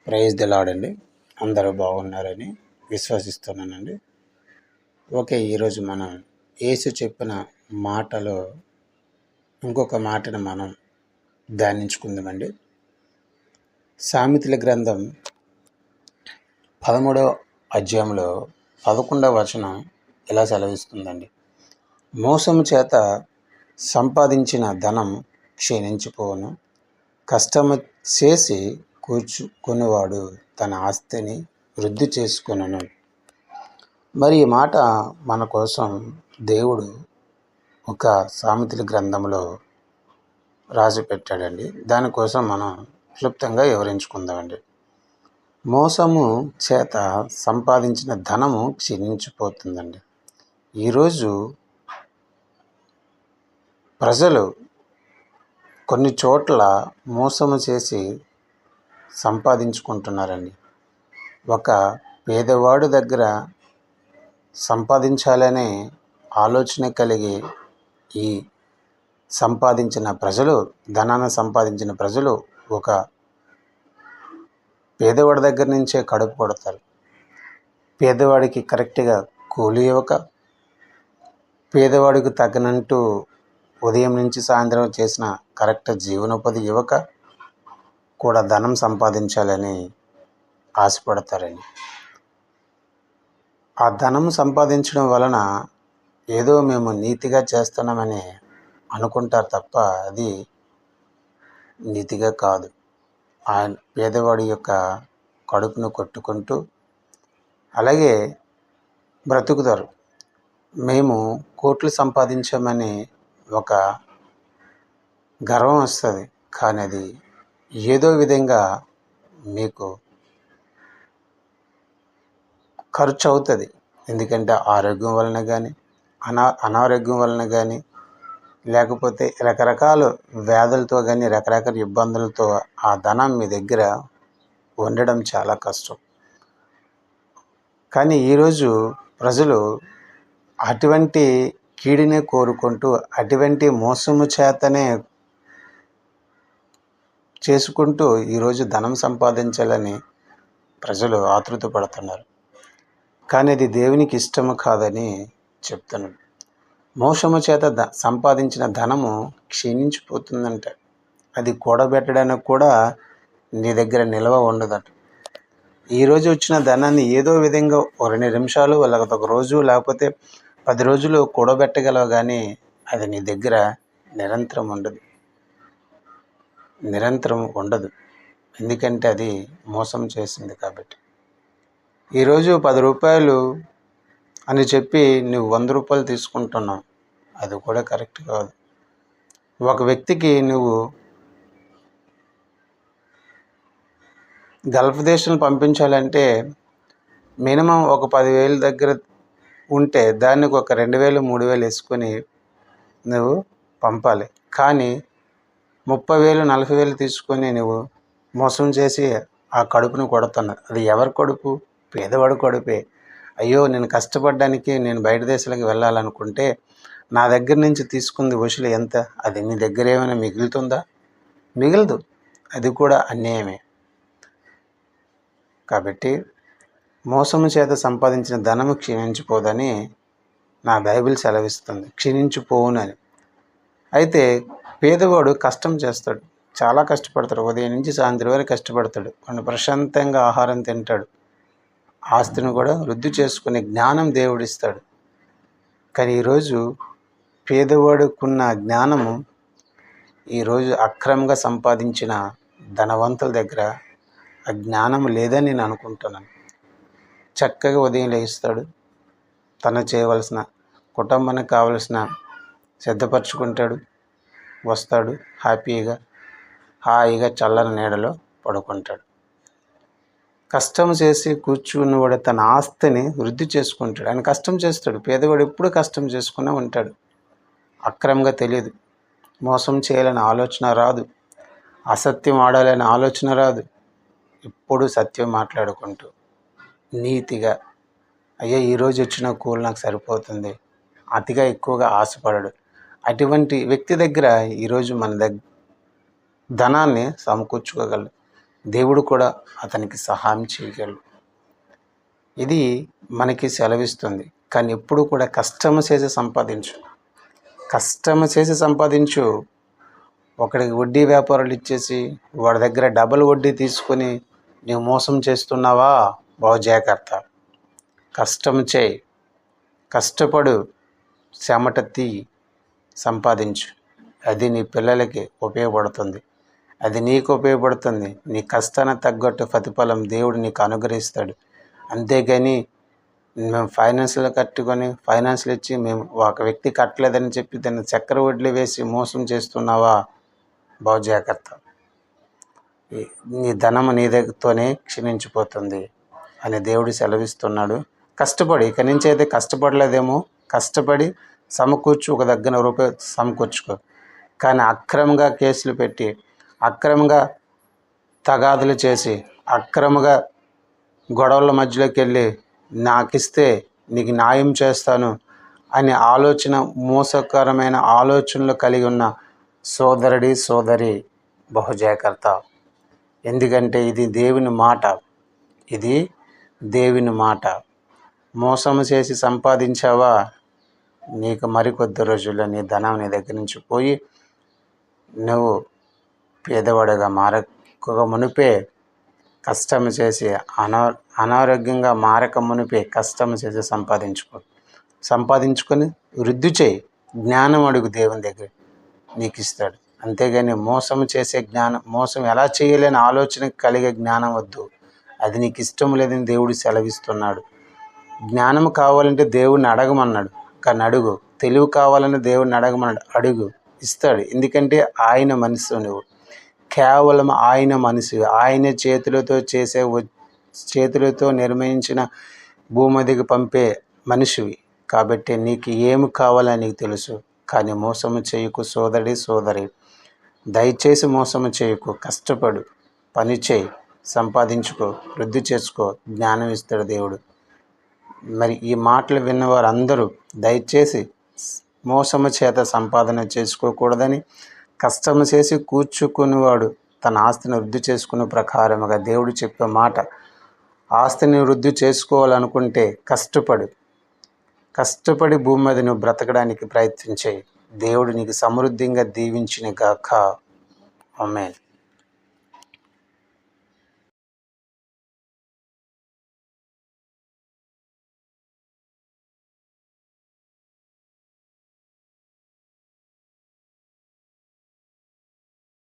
Praise the lord అండి. అందరూ బాగున్నారని విశ్వసిస్తున్నానండి. ఓకే, ఈరోజు మనం యేసు చెప్పిన మాటలో ఇంకొక మాటను మనం ధ్యానించుకుందామండి. సామెతల గ్రంథం 13వ అధ్యాయంలో 11వ వచనం ఇలా సెలవిస్తుందండి. మోసము చేత సంపాదించిన ధనం క్షీణించిపోవును, కష్టము చేసి కూర్చుకునేవాడు తన ఆస్తిని వృద్ధి చేసుకొనును. మరి ఈ మాట మన కోసం దేవుడు ఒక సామెతల గ్రంథంలో రాసి పెట్టాడండి. దానికోసం మనం క్లుప్తంగా వివరించుకుందామండి. మోసము చేత సంపాదించిన ధనము క్షీణించిపోతుందండి. ఈరోజు ప్రజలు కొన్ని చోట్ల మోసము చేసి సంపాదించుకుంటున్నారండి. ఒక పేదవాడు దగ్గర సంపాదించాలనే ఆలోచన కలిగి ఈ ధనాన్ని సంపాదించిన ప్రజలు ఒక పేదవాడి దగ్గర నుంచే కడుపు కొడతారు. పేదవాడికి కరెక్ట్గా కూలి ఇవ్వక, పేదవాడికి తగినట్టు ఉదయం నుంచి సాయంత్రం చేసిన కరెక్ట్ జీవనోపాధి ఇవ్వక కూడా ధనం సంపాదించాలని ఆశపడతారండి. ఆ ధనం సంపాదించడం వలన ఏదో మేము నీతిగా చేస్తున్నామని అనుకుంటారు తప్ప అది నీతిగా కాదు. ఆ పేదవాడి యొక్క కడుపును కొట్టుకుంటూ అలాగే బ్రతుకుతారు. మేము కోట్లు సంపాదించామని ఒక గర్వం వస్తుంది, కానీ అది ఏదో విధంగా మీకు ఖర్చు అవుతుంది. ఎందుకంటే ఆరోగ్యం వలన కానీ అనారోగ్యం వలన కానీ లేకపోతే రకరకాల వ్యాధులతో కానీ రకరకాల ఇబ్బందులతో ఆ ధనం మీ దగ్గర ఉండడం చాలా కష్టం. కానీ ఈరోజు ప్రజలు అటువంటి కీడునే కోరుకుంటూ అటువంటి మోసము చేతనే చేసుకుంటూ ఈరోజు ధనం సంపాదించాలని ప్రజలు ఆతృత పడుతున్నారు. కానీ అది దేవునికి ఇష్టము కాదని చెప్తున్నాడు. మోసము చేత సంపాదించిన ధనము క్షీణించిపోతుందంట. అది కూడబెట్టడానికి కూడా నీ దగ్గర నిల్వ ఉండదట. ఈరోజు వచ్చిన ధనాన్ని ఏదో విధంగా 2 నిమిషాలు లేకపోతే ఒక రోజు లేకపోతే 10 రోజులు కూడబెట్టగలవు, కానీ అది నీ దగ్గర నిరంతరం ఉండదు. ఎందుకంటే అది మోసం చేసింది కాబట్టి. ఈరోజు 10 రూపాయలు అని చెప్పి నువ్వు 100 రూపాయలు తీసుకుంటున్నావు, అది కూడా కరెక్ట్ కాదు. ఒక వ్యక్తికి నువ్వు గల్ఫ్ దేశం పంపించాలంటే మినిమం ఒక 10,000 దగ్గర ఉంటే దానికి ఒక 2,000 3,000 వేసుకొని నువ్వు పంపాలి. కానీ 30,000 40,000 తీసుకొని నువ్వు మోసం చేసి ఆ కడుపును కొడుతున్నావు. అది ఎవరి కడుపు? పేదవాడి కడుపే. అయ్యో, నేను కష్టపడడానికి నేను బయట దేశాలకు వెళ్ళాలనుకుంటే నా దగ్గర నుంచి తీసుకుంది వసూలు ఎంత? అది నీ దగ్గర ఏమైనా మిగులుతుందా? మిగలదు. అది కూడా అన్యాయమే. కాబట్టి మోసము చేత సంపాదించిన ధనము క్షీణించిపోదని నా బైబిల్ సెలవిస్తుంది, క్షీణించిపోవునని. అయితే పేదవాడు కష్టం చేస్తాడు, చాలా కష్టపడతాడు. ఉదయం నుంచి సాయంత్రం వరకు కష్టపడతాడు, కొన్ని ప్రశాంతంగా ఆహారం తింటాడు, ఆస్తిని కూడా వృద్ధి చేసుకునే జ్ఞానం దేవుడిస్తాడు. కానీ ఈరోజు పేదవాడుకున్న జ్ఞానము ఈరోజు అక్రమంగా సంపాదించిన ధనవంతుల దగ్గర ఆ జ్ఞానం లేదని నేను అనుకుంటున్నాను. చక్కగా ఉదయం లేస్తాడు, తను చేయవలసిన కుటుంబానికి కావలసిన సిద్ధపరచుకుంటాడు, వస్తాడు, హాయిగా చల్లని నీడలో పడుకుంటాడు. కష్టం చేసి కూర్చున్నవాడు తన ఆస్తిని వృద్ధి చేసుకుంటాడు. ఆయన కష్టం చేస్తాడు. పేదవాడు ఎప్పుడు కష్టం చేసుకునే ఉంటాడు. అక్రమంగా తెలియదు, మోసం చేయాలని ఆలోచన రాదు, అసత్యం ఆడాలని ఆలోచన రాదు. ఎప్పుడు సత్యం మాట్లాడుకుంటూ నీతిగా, అయ్యో ఈరోజు వచ్చిన కూలి నాకు సరిపోతుంది, అతిగా ఎక్కువగా ఆశపడడు. అటువంటి వ్యక్తి దగ్గర ఈరోజు మన ధనాన్ని సమకూర్చుకోగలడు. దేవుడు కూడా అతనికి సహాయం చేయగలడు. ఇది మనకి సెలవిస్తుంది. కానీ ఎప్పుడు కూడా కష్టము చేసి సంపాదించు, కష్టము చేసి సంపాదించు. ఒకడికి వడ్డీ వ్యాపారాలు ఇచ్చేసి వాడి దగ్గర డబుల్ వడ్డీ తీసుకొని నీవు మోసం చేస్తున్నావా? బాగు జాగ్రత్త. కష్టం చేయి, కష్టపడు, చెమట తీ, సంపాదించు. అది నీ పిల్లలకి ఉపయోగపడుతుంది, అది నీకు ఉపయోగపడుతుంది. నీ కష్టానికి తగ్గట్టు ప్రతిఫలం దేవుడు నీకు అనుగ్రహిస్తాడు. అంతేగాని మేము ఫైనాన్స్లో కట్టుకొని ఫైనాన్స్లు ఇచ్చి మేము ఒక వ్యక్తి కట్టలేదని చెప్పి దాన్ని చక్కెర వడ్లు వేసి మోసం చేస్తున్నావా? బాగు జాగ్రత్త. నీ ధనము నీ దగ్గరతోనే క్షీణించిపోతుంది అని దేవుడు సెలవిస్తున్నాడు. కష్టపడి, ఇక నుంచి అయితే కష్టపడలేదేమో, కష్టపడి సమకూర్చు, ఒక దగ్గర రూపాయి సమకూర్చుకో. కానీ అక్రమంగా కేసులు పెట్టి, అక్రమంగా తగాదులు చేసి, అక్రమంగా గొడవల మధ్యలోకి వెళ్ళి నాకిస్తే నీకు న్యాయం చేస్తాను అనే ఆలోచన, మోసకరమైన ఆలోచనలు కలిగి ఉన్న సోదరుడి సోదరి బహుజాగ్రత్త. ఎందుకంటే ఇది దేవుని మాట, ఇది దేవుని మాట. మోసం చేసి సంపాదించావా, నీకు మరికొద్ది రోజుల్లో నీ ధనం నీ దగ్గర నుంచి పోయి నువ్వు పేదవాడిగా మారక మునిపే కష్టం చేసి అనారోగ్యంగా మారక మునిపే కష్టం చేసి సంపాదించుకొని వృద్ధి చేయి. జ్ఞానం అడుగు, దేవుని దగ్గర నీకు ఇస్తాడు. అంతేగాని మోసం చేసే జ్ఞానం, మోసం ఎలా చేయలేని ఆలోచన కలిగే జ్ఞానం వద్దు. అది నీకు ఇష్టం లేదని దేవుడు సెలవిస్తున్నాడు. జ్ఞానం కావాలంటే దేవుడిని అడగమన్నాడు, కానీ అడుగు. తెలివి కావాలని దేవుడిని అడగమన్నాడు, అడుగు, ఇస్తాడు. ఎందుకంటే ఆయన మనిషి, నువ్వు కేవలం ఆయన మనిషి, ఆయన చేతులతో నిర్మించిన భూమిదికి పంపే మనిషివి. కాబట్టి నీకు ఏమి కావాలని నీకు తెలుసు. కానీ మోసము చేయకు సోదరి సోదరి, దయచేసి మోసము చేయకు. కష్టపడు, పని చేయి, సంపాదించుకో, వృద్ధి చేసుకో, జ్ఞానం ఇస్తాడు దేవుడు. మరి ఈ మాటలు విన్నవారు అందరూ దయచేసి మోసము చేత సంపాదన చేసుకోకూడదని, కష్టము చేసి కూర్చుకునేవాడు తన ఆస్తిని వృద్ధి చేసుకునే ప్రకారముగా దేవుడు చెప్పే మాట. ఆస్తిని వృద్ధి చేసుకోవాలనుకుంటే కష్టపడి భూమి మీద నువ్వు బ్రతకడానికి ప్రయత్నించేయి. దేవుడు నీకు సమృద్ధిగా దీవించిన గాక. ఆమేన్.